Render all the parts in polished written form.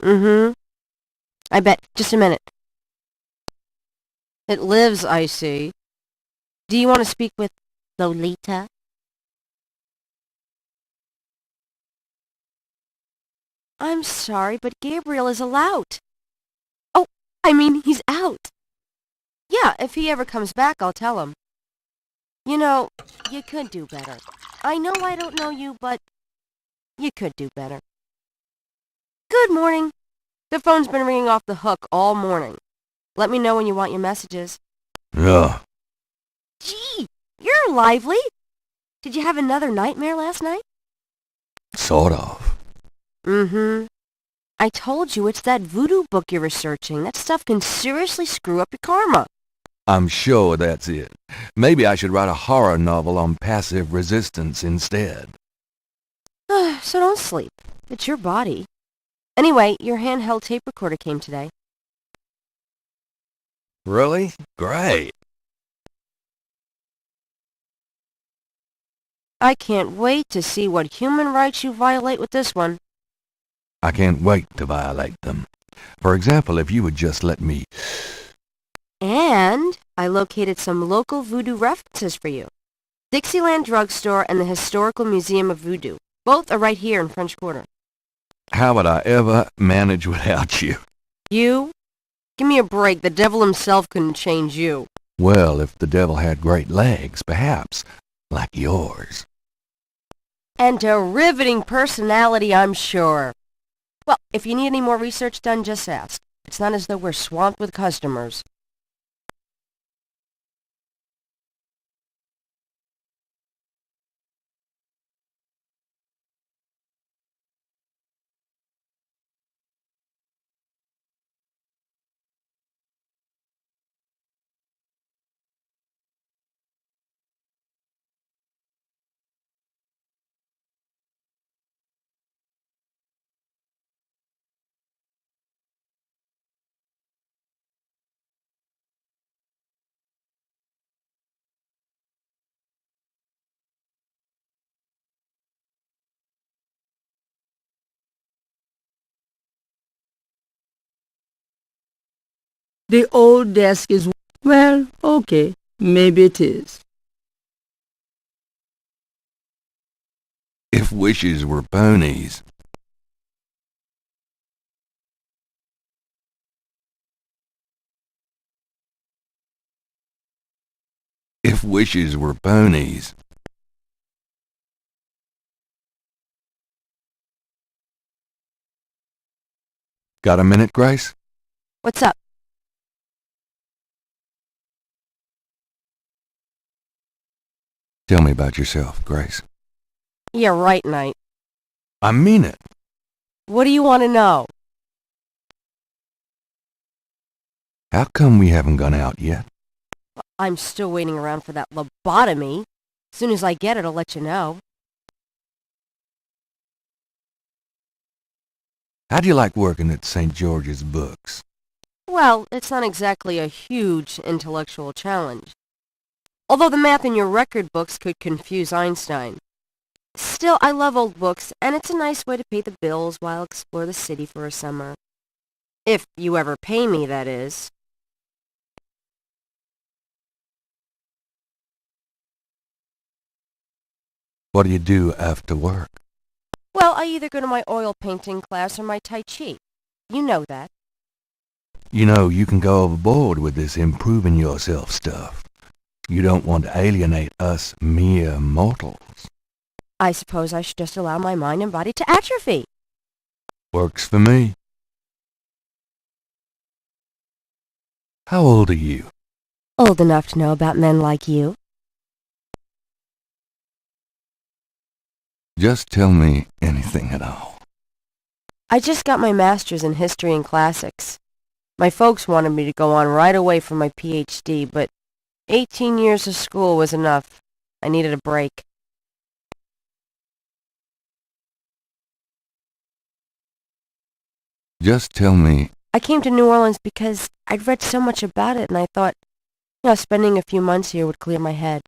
Mm-hmm. I bet. Just a minute. It lives, I see. Do you want to speak with Lolita? I'm sorry, but Gabriel is allowed. Oh, I mean, he's out. Yeah, if he ever comes back, I'll tell him. You know, you could do better. I know I don't know you, but you could do better. Good morning. The phone's been ringing off the hook all morning. Let me know when you want your messages. Yeah. Gee, you're lively. Did you have another nightmare last night? Sort of. Mm-hmm. I told you it's that voodoo book you're researching. That stuff can seriously screw up your karma. I'm sure that's it. Maybe I should write a horror novel on passive resistance instead. So don't sleep. It's your body. Anyway, your handheld tape recorder came today. Really? Great. I can't wait to see what human rights you violate with this one. I can't wait to violate them. For example, if you would just let me... And I located some local voodoo references for you. Dixieland Drugstore and the Historical Museum of Voodoo. Both are right here in French Quarter. How would I ever manage without you? You? Give me a break. The devil himself couldn't change you. Well, if the devil had great legs, perhaps, like yours. And a riveting personality, I'm sure. Well, if you need any more research done, just ask. It's not as though we're swamped with customers. The old desk is... Well, okay. Maybe it is. If wishes were ponies. If wishes were ponies. Got a minute, Grace? What's up? Tell me about yourself, Grace. Yeah, right, Knight. I mean it. What do you want to know? How come we haven't gone out yet? I'm still waiting around for that lobotomy. As soon as I get it, I'll let you know. How do you like working at St. George's Books? Well, it's not exactly a huge intellectual challenge. Although the math in your record books could confuse Einstein. Still, I love old books, and it's a nice way to pay the bills while I explore the city for a summer. If you ever pay me, that is. What do you do after work? Well, I either go to my oil painting class or my Tai Chi. You know that. You know, you can go overboard with this improving yourself stuff. You don't want to alienate us mere mortals. I suppose I should just allow my mind and body to atrophy. Works for me. How old are you? Old enough to know about men like you. Just tell me anything at all. I just got my master's in history and classics. My folks wanted me to go on right away for my PhD, but 18 years of school was enough. I needed a break. Just tell me. I came to New Orleans because I'd read so much about it, and I thought, spending a few months here would clear my head.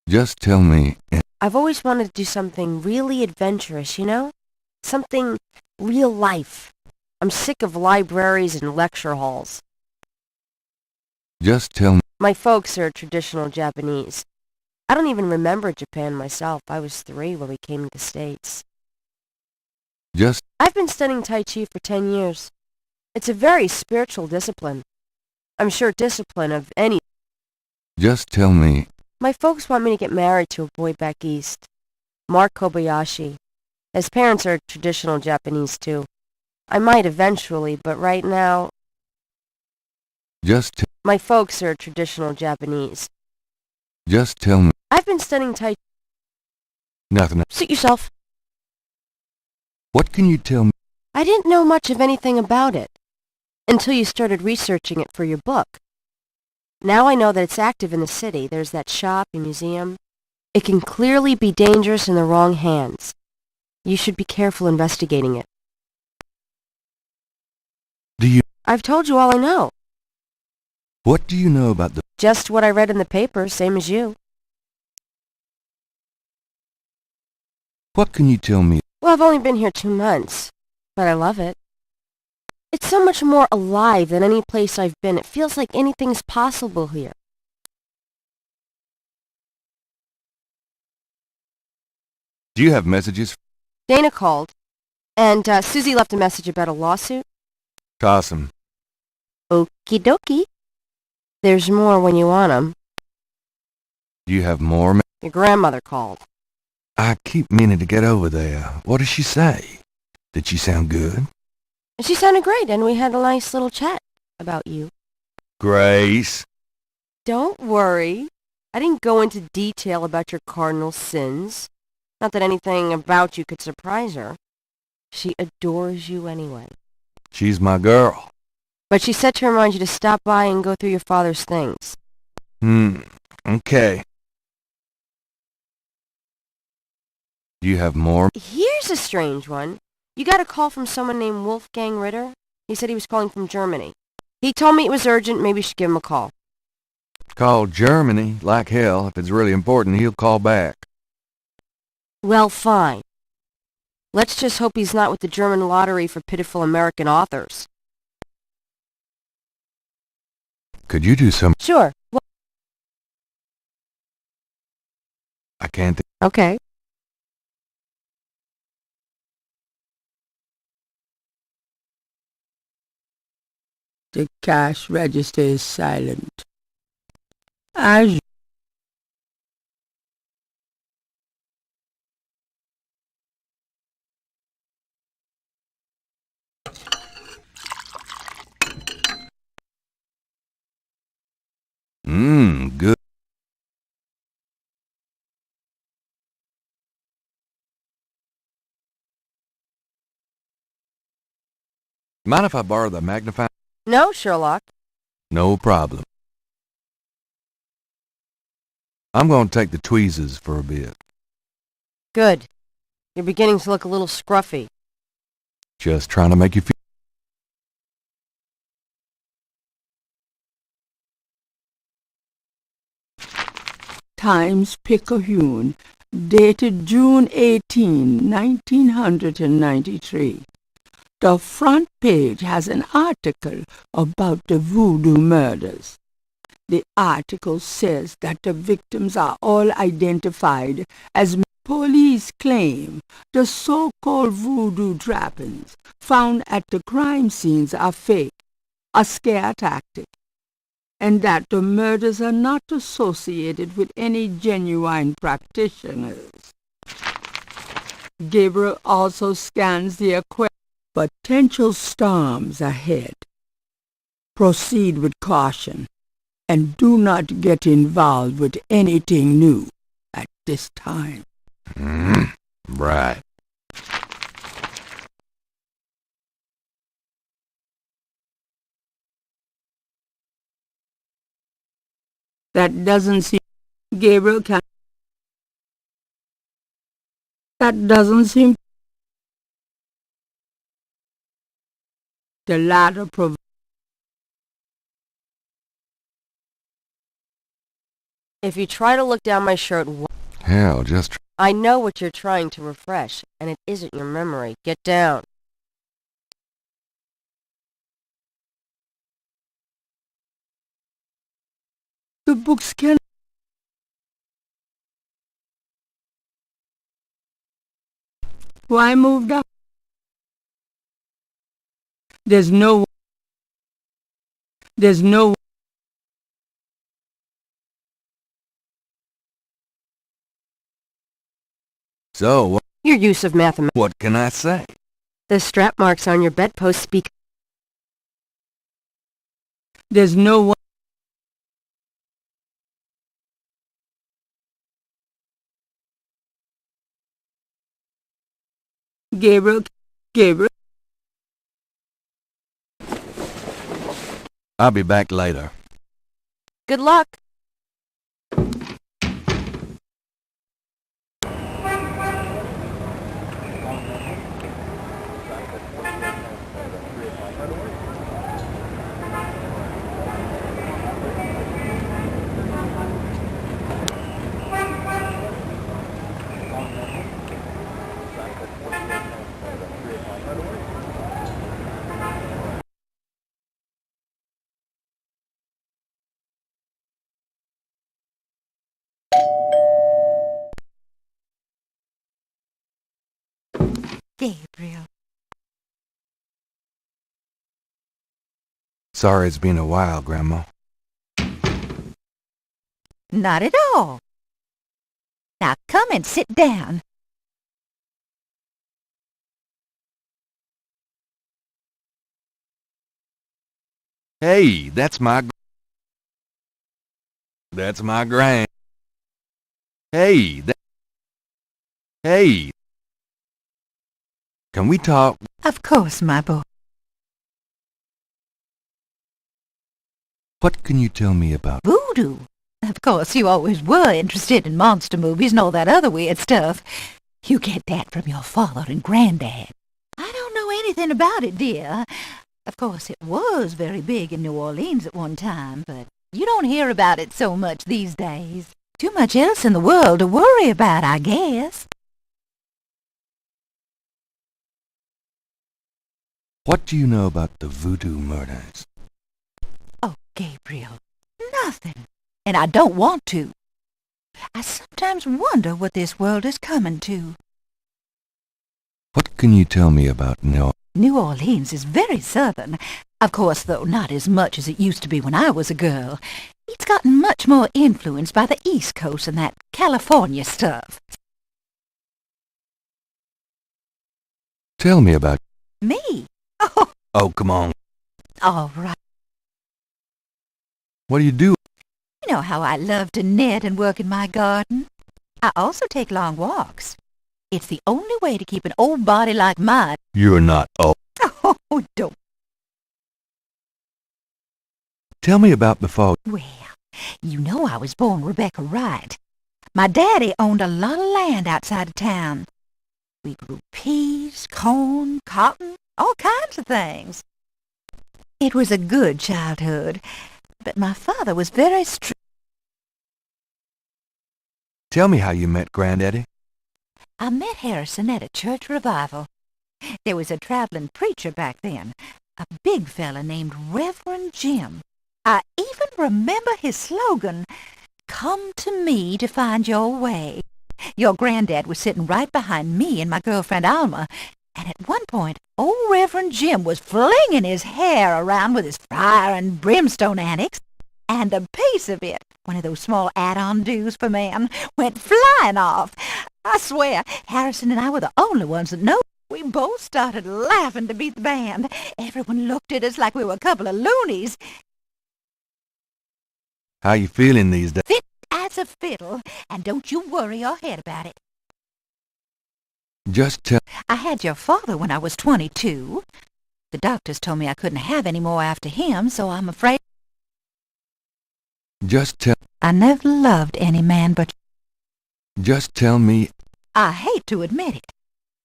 Just tell me. I've always wanted to do something really adventurous, you know? Something real life. I'm sick of libraries and lecture halls. Just tell me. My folks are traditional Japanese. I don't even remember Japan myself. I was 3 when we came to the States. Just I've been studying Tai Chi for 10 years. It's a very spiritual discipline. I'm sure discipline of any... Just tell me. My folks want me to get married to a boy back east. Mark Kobayashi. His parents are traditional Japanese too. I might eventually, but right now... Just My folks are traditional Japanese. Just tell me. I've been studying Tai... Nothing. Suit yourself. What can you tell me? I didn't know much of anything about it until you started researching it for your book. Now I know that it's active in the city. There's that shop and museum. It can clearly be dangerous in the wrong hands. You should be careful investigating it. I've told you all I know. What do you know about the... Just what I read in the paper, same as you. What can you tell me? Well, I've only been here 2 months, but I love it. It's so much more alive than any place I've been. It feels like anything's possible here. Do you have messages? Dana called, and Susie left a message about a lawsuit. Awesome. Okie dokie. There's more when you want 'em. Do you have more? Your grandmother called. I keep meaning to get over there. What did she say? Did she sound good? She sounded great, and we had a nice little chat about you. Grace. Don't worry. I didn't go into detail about your cardinal sins. Not that anything about you could surprise her. She adores you anyway. She's my girl. But she said to remind you to stop by and go through your father's things. Okay. Do you have more? Here's a strange one. You got a call from someone named Wolfgang Ritter? He said he was calling from Germany. He told me it was urgent, maybe you should give him a call. Call Germany. Like hell. If it's really important, he'll call back. Well, fine. Let's just hope he's not with the German lottery for pitiful American authors. Could you do some... Sure. Well, I can't think... okay. The cash register is silent. As Good. Mind if I borrow the magnifying? No, Sherlock. No problem. I'm going to take the tweezers for a bit. Good. You're beginning to look a little scruffy. Just trying to make you feel... Times Picayune, dated June 18, 1993. The front page has an article about the voodoo murders. The article says that the victims are all identified as police claim the so-called voodoo trappings found at the crime scenes are fake, a scare tactic, and that the murders are not associated with any genuine practitioners. Gabriel also scans the potential storms ahead. Proceed with caution and do not get involved with anything new at this time. Right. That doesn't seem... Gabriel can... That doesn't seem... The latter provides... If you try to look down my shirt... Hell, just... I know what you're trying to refresh, and it isn't your memory. Get down. The books can... Why moved up? There's no... So, Your use of mathematics. what can I say? The strap marks on your bedpost speak. There's no one... Gabriel... I'll be back later. Good luck. Gabriel. Sorry it's been a while, Grandma. Not at all. Now come and sit down. Hey, that's my grand. Hey, Hey. Can we talk? Of course, my boy. What can you tell me about? Voodoo. Of course, you always were interested in monster movies and all that other weird stuff. You get that from your father and granddad. I don't know anything about it, dear. Of course, it was very big in New Orleans at one time, but you don't hear about it so much these days. Too much else in the world to worry about, I guess. What do you know about the voodoo murders? Oh, Gabriel, nothing. And I don't want to. I sometimes wonder what this world is coming to. What can you tell me about New Orleans is very southern. Of course, though, not as much as it used to be when I was a girl. It's gotten much more influenced by the East Coast and that California stuff. Tell me about... Me? Oh, come on. All right. What do you do? You know how I love to knit and work in my garden. I also take long walks. It's the only way to keep an old body like mine. You're not old. Oh, don't. Tell me about before... Well, you know I was born Rebecca Wright. My daddy owned a lot of land outside of town. We grew peas, corn, cotton, all kinds of things. It was a good childhood, but my father was very strict. Tell me how you met Granddaddy. I met Harrison at a church revival. There was a traveling preacher back then, a big fella named Reverend Jim. I even remember his slogan, "Come to me to find your way." Your granddad was sitting right behind me and my girlfriend Alma, and at one point, old Reverend Jim was flinging his hair around with his fire and brimstone antics, and a piece of it, one of those small add-on-dos for men, went flying off. I swear, Harrison and I were the only ones that know. We both started laughing to beat the band. Everyone looked at us like we were a couple of loonies. How you feeling these days? Fit as a fiddle, and don't you worry your head about it. Just tell... I had your father when I was 22. The doctors told me I couldn't have any more after him, so I'm afraid... Just tell... I never loved any man but... Just tell me... I hate to admit it,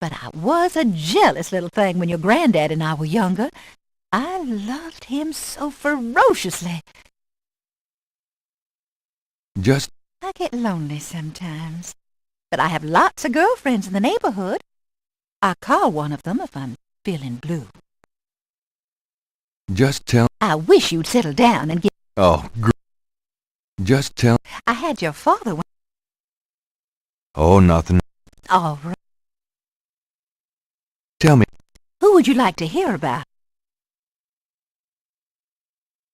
but I was a jealous little thing when your granddad and I were younger. I loved him so ferociously. Just... I get lonely sometimes. but I have lots of girlfriends in the neighborhood. I call one of them if I'm feeling blue. Just tell... I wish you'd settle down and get... Oh, just tell... I had your father... Oh, nothing. All right. Tell me. Who would you like to hear about?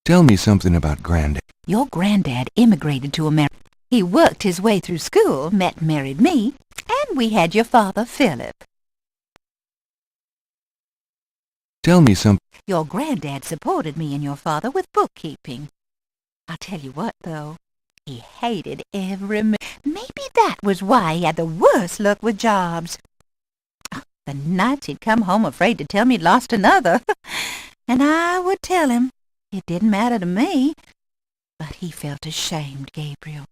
Tell me something about Granddad. Your granddad immigrated to America. He worked his way through school, met and married me, and we had your father, Philip. Tell me something. Your granddad supported me and your father with bookkeeping. I'll tell you what, though. He hated every minute. Maybe that was why he had the worst luck with jobs. The nights he'd come home afraid to tell me he'd lost another. And I would tell him. It didn't matter to me. But he felt ashamed, Gabriel.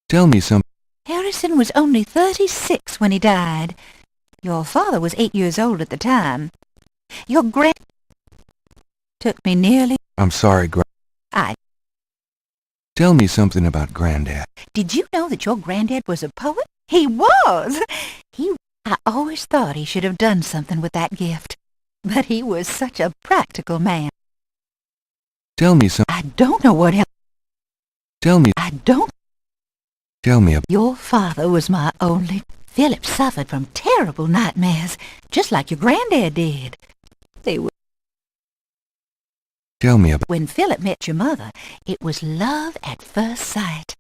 Tell me something. Harrison was only 36 when he died. Your father was 8 years old at the time. Your took me nearly... I'm sorry, I... Tell me something about Granddad. Did you know that your granddad was a poet? He was! I always thought he should have done something with that gift. But he was such a practical man. Tell me something. I don't know what else... Tell me... I don't... Tell me about... Your father was my only... Philip suffered from terrible nightmares, just like your granddad did. They were... Tell me about... When Philip met your mother, it was love at first sight.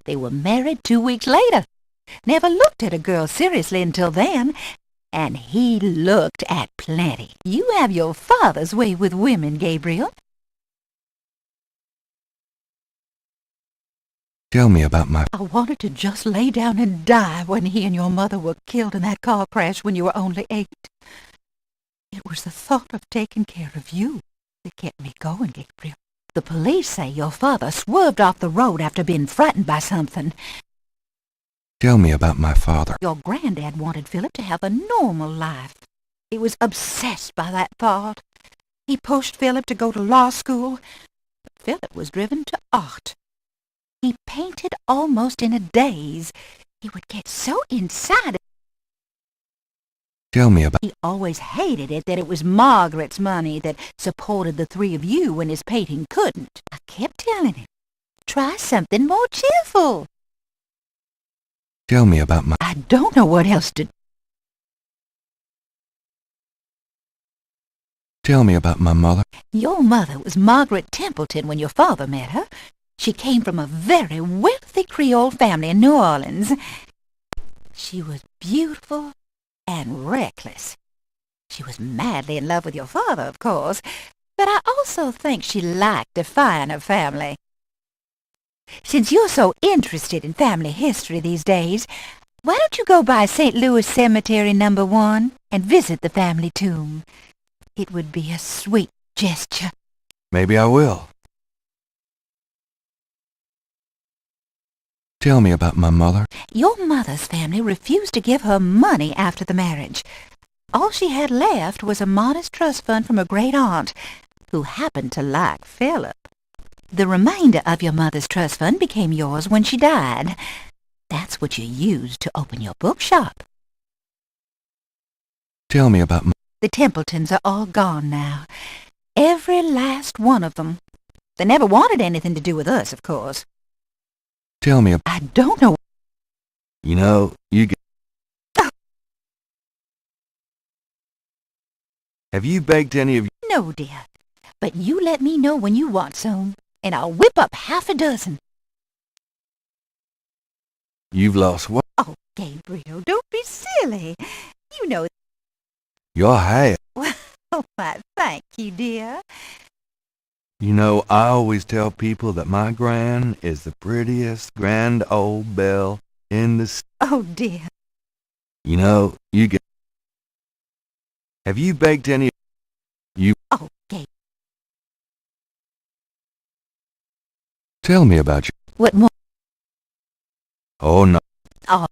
They were married 2 weeks later. Never looked at a girl seriously until then. And he looked at plenty. You have your father's way with women, Gabriel. Tell me about my... I wanted to just lay down and die when he and your mother were killed in that car crash when you were only 8. It was the thought of taking care of you that kept me going, Gabriel. The police say your father swerved off the road after being frightened by something. Tell me about my father. Your granddad wanted Philip to have a normal life. He was obsessed by that thought. He pushed Philip to go to law school, but Philip was driven to art. He painted almost in a daze. He would get so inside it. Tell me about... He always hated it that it was Margaret's money that supported the three of you when his painting couldn't. I kept telling him, try something more cheerful. Tell me about my... I don't know what else to... Tell me about my mother. Your mother was Margaret Templeton when your father met her. She came from a very wealthy Creole family in New Orleans. She was beautiful and reckless. She was madly in love with your father, of course, but I also think she liked defying her family. Since you're so interested in family history these days, why don't you go by St. Louis Cemetery No. 1 and visit the family tomb? It would be a sweet gesture. Maybe I will. Tell me about my mother. Your mother's family refused to give her money after the marriage. All she had left was a modest trust fund from her great-aunt, who happened to like Philip. The remainder of your mother's trust fund became yours when she died. That's what you used to open your bookshop. Tell me about my... The Templetons are all gone now. Every last one of them. They never wanted anything to do with us, of course. Tell me about... I don't know... You know, you get... Have you baked any of... No, dear. But you let me know when you want some, and I'll whip up half a dozen. You've lost what? Oh, Gabriel, don't be silly. You know... Your hair. Well, why, thank you, dear. You know, I always tell people that my gran is the prettiest grand old belle in the... Oh, dear. You know, you get... Have you baked any... You... Oh, Gabriel. Tell me about you. What more? Oh, no. Oh.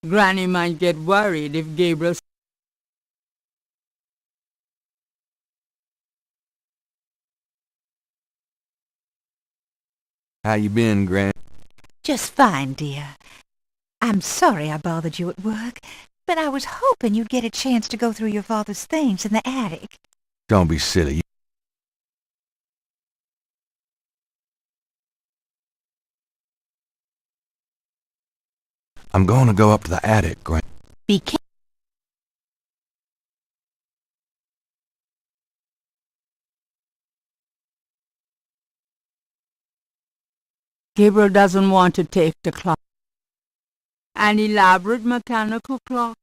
Granny might get worried if Gabriel How you been, Gran? Just fine, dear. I'm sorry I bothered you at work, but I was hoping you'd get a chance to go through your father's things in the attic. Don't be silly. I'm going to go up to the attic, Gran. Be careful. Gabriel doesn't want to take the clock. An elaborate mechanical clock,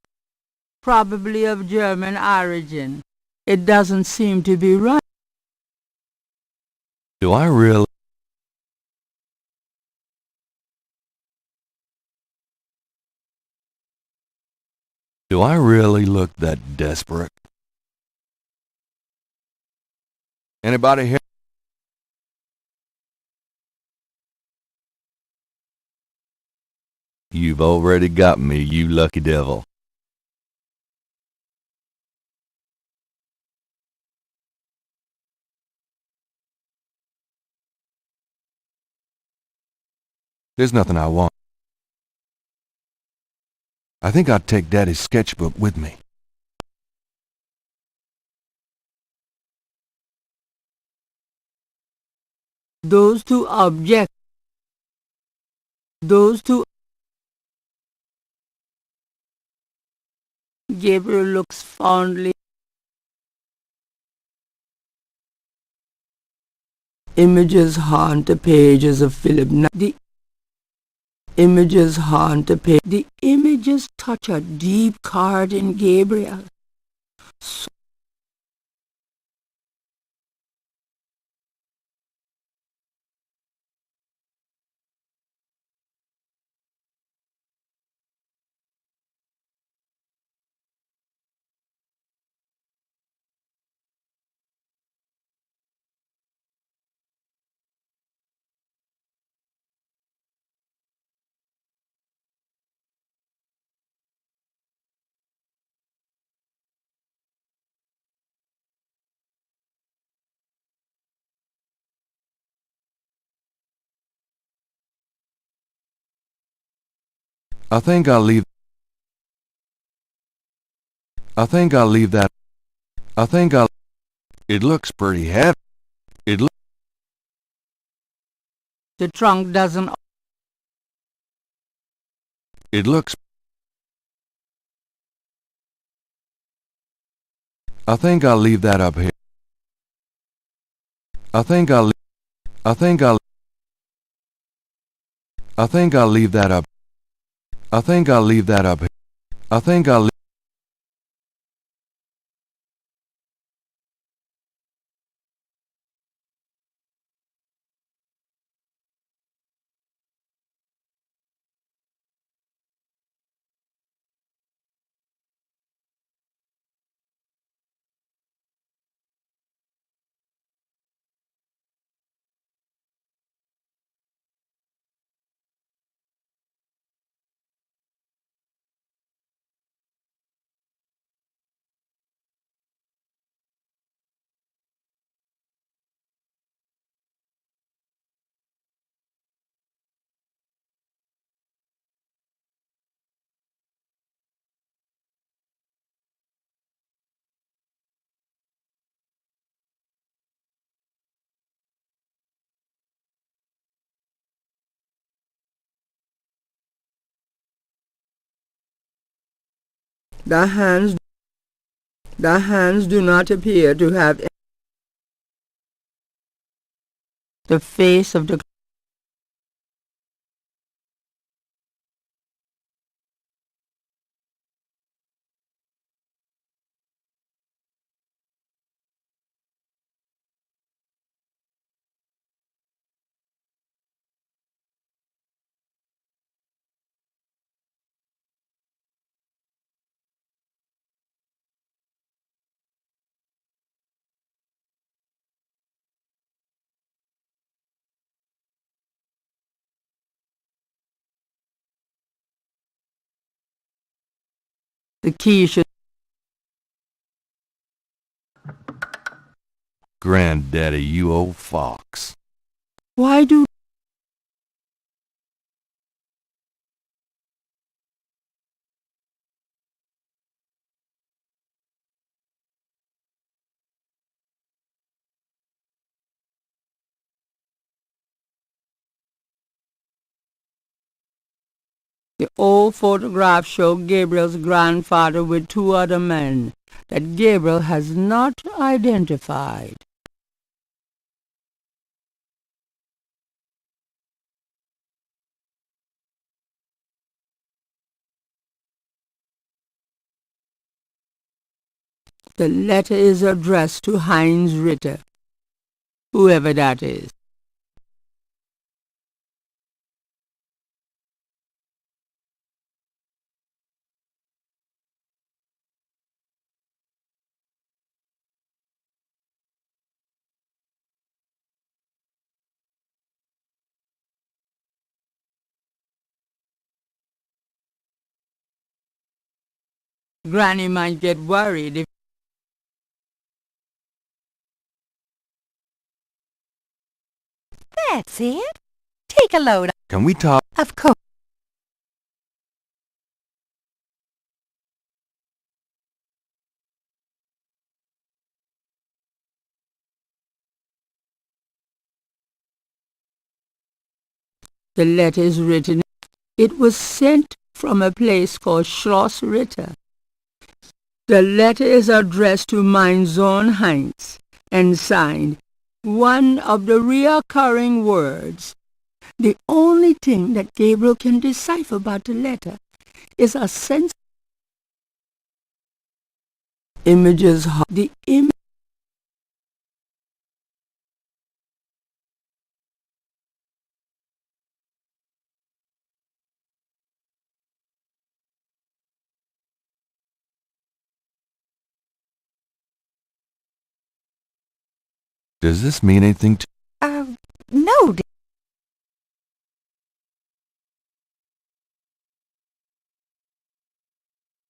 probably of German origin. It doesn't seem to be right. Do I really? Do I really look that desperate? Anybody here? You've already got me, you lucky devil. There's nothing I want. I think I'd take Daddy's sketchbook with me. Those two objects. Those two. Gabriel looks fondly. Images haunt the pages of Philip. The images haunt the page. The images touch a deep chord in Gabriel. So I think I'll leave that. It looks pretty heavy. the trunk doesn't. It looks. I think I'll leave that up here. I think I'll leave that up. I think I'll leave that up here. I think I'll The hands do not appear to have. The face of the key should. Granddaddy, you old fox. Why do The old photographs show Gabriel's grandfather with two other men that Gabriel has not identified. The letter is addressed to Heinz Ritter, whoever that is. Granny might get worried if That's it. Take a load. Can we talk? Of course. the letter is written. It was sent from a place called Schloss Ritter. The letter is addressed to mein Sohn Heinz and signed one of the reoccurring words. The only thing that Gabriel can decipher about the letter is a sense images. The image Does this mean anything to... No,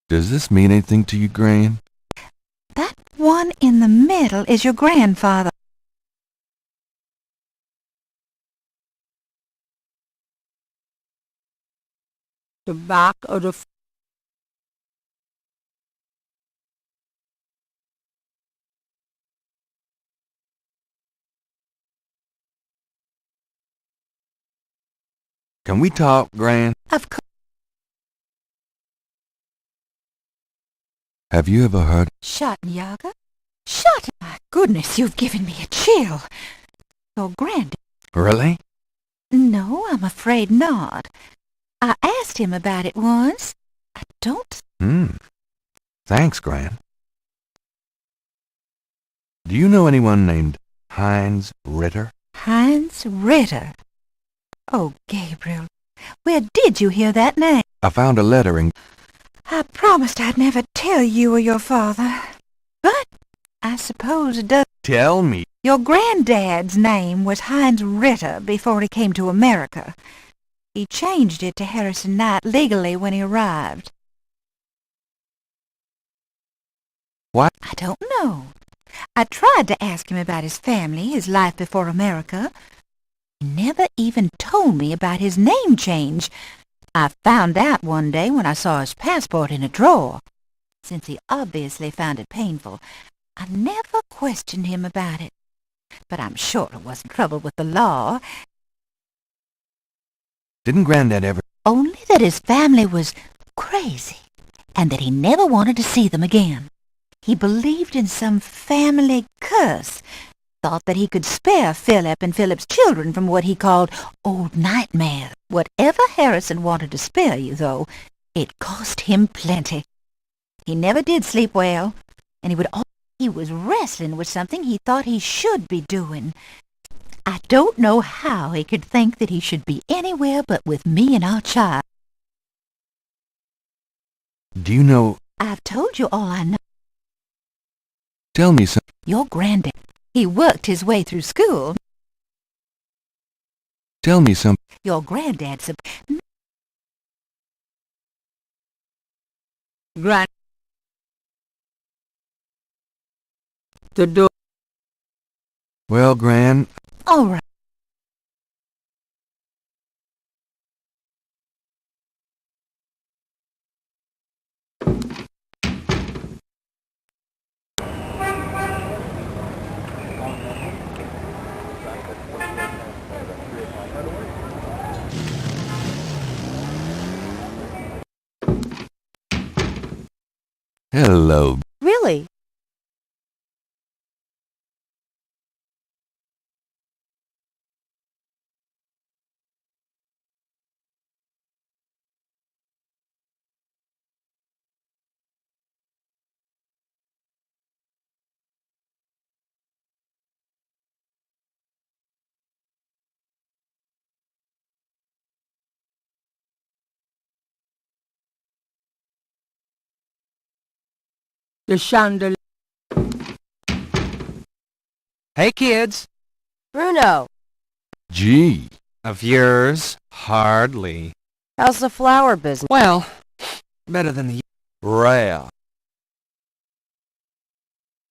Does this mean anything to you, Gran? that one in the middle is your grandfather. the back of the Can we talk, Gran? Of course. Have you ever heard... Schattenjäger? Shut! My goodness, you've given me a chill. Your granddad... Really? No, I'm afraid not. I asked him about it once. I don't... Thanks, Gran. Do you know anyone named Heinz Ritter? Heinz Ritter. Oh, Gabriel, where did you hear that name? I found a letter in... I promised I'd never tell you or your father. But I suppose it does. Tell me. Your granddad's name was Heinz Ritter before he came to America. He changed it to Harrison Knight legally when he arrived. What? I don't know. I tried to ask him about his family, his life before America. He never even told me about his name change. I found out one day when I saw his passport in a drawer. Since he obviously found it painful, I never questioned him about it. But I'm sure it wasn't trouble with the law. Didn't Granddad ever... Only that his family was crazy, and that he never wanted to see them again. He believed in some family curse, thought that he could spare Philip and Philip's children from what he called old nightmares. Whatever Harrison wanted to spare you, though, it cost him plenty. He never did sleep well, and he was wrestling with something he thought he should be doing. I don't know how he could think that he should be anywhere but with me and our child. Do you know... I've told you all I know. Tell me some... Your granddad, he worked his way through school. Tell me some... Your granddad's a... Gran. The door. Well, Gran... All right. Hello. Really? The chandelier. Hey, kids. Bruno, Gee. Of yours? Hardly. how's the flower business? Well, better than the... Rare.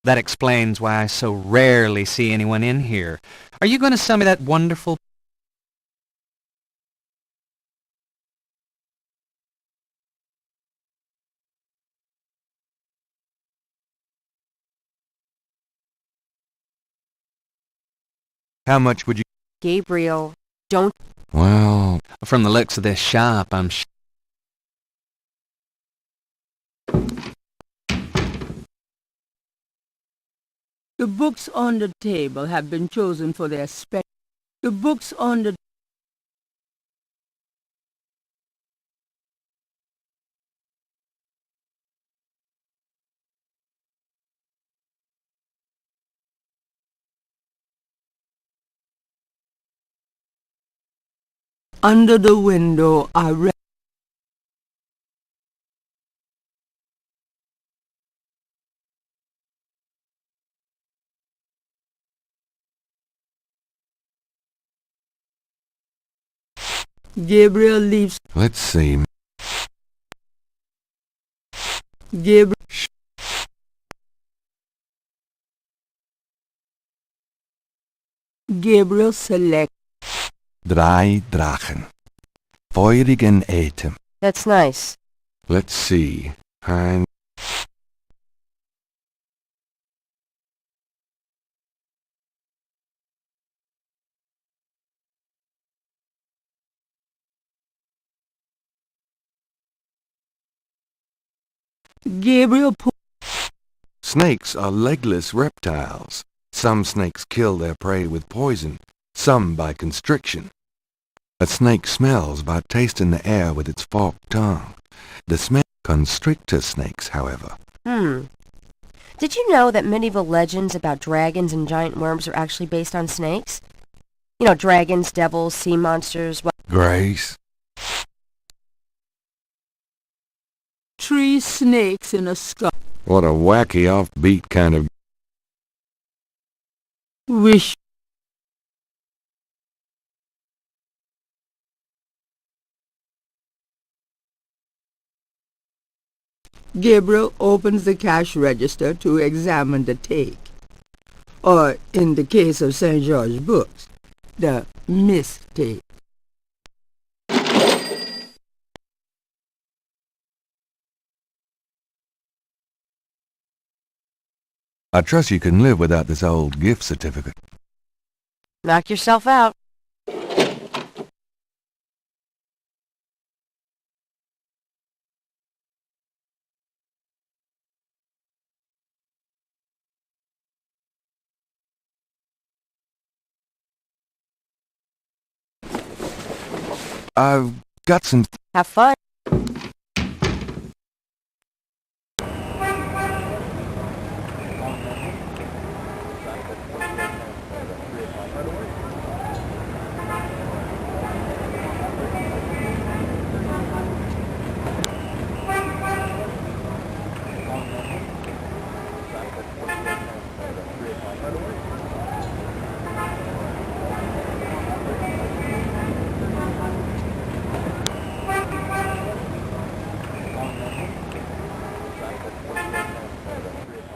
That explains why I so rarely see anyone in here. Are you going to sell me that wonderful... How much would you... Gabriel, don't... Well... From the looks of this shop, I'm The books on the table have been chosen for their spec. The books on the under the window are Gabriel leaves. Let's see. Gabriel. Gabriel select. Drei Drachen. Feurigen Atem. That's nice. Let's see. Ein... Gabriel Snakes are legless reptiles. Some snakes kill their prey with poison, some by constriction. A snake smells by tasting the air with its forked tongue. The smell constrictor snakes, however. Did you know that medieval legends about dragons and giant worms are actually based on snakes? You know, dragons, devils, sea monsters... Grace? Three snakes in a skull. What a wacky offbeat kind of... Wish. Gabriel opens the cash register to examine the take. Or, in the case of St. George books, the mistake. I trust you can live without this old gift certificate. Knock yourself out. I've got some... Have fun.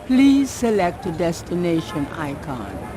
Please select a destination icon.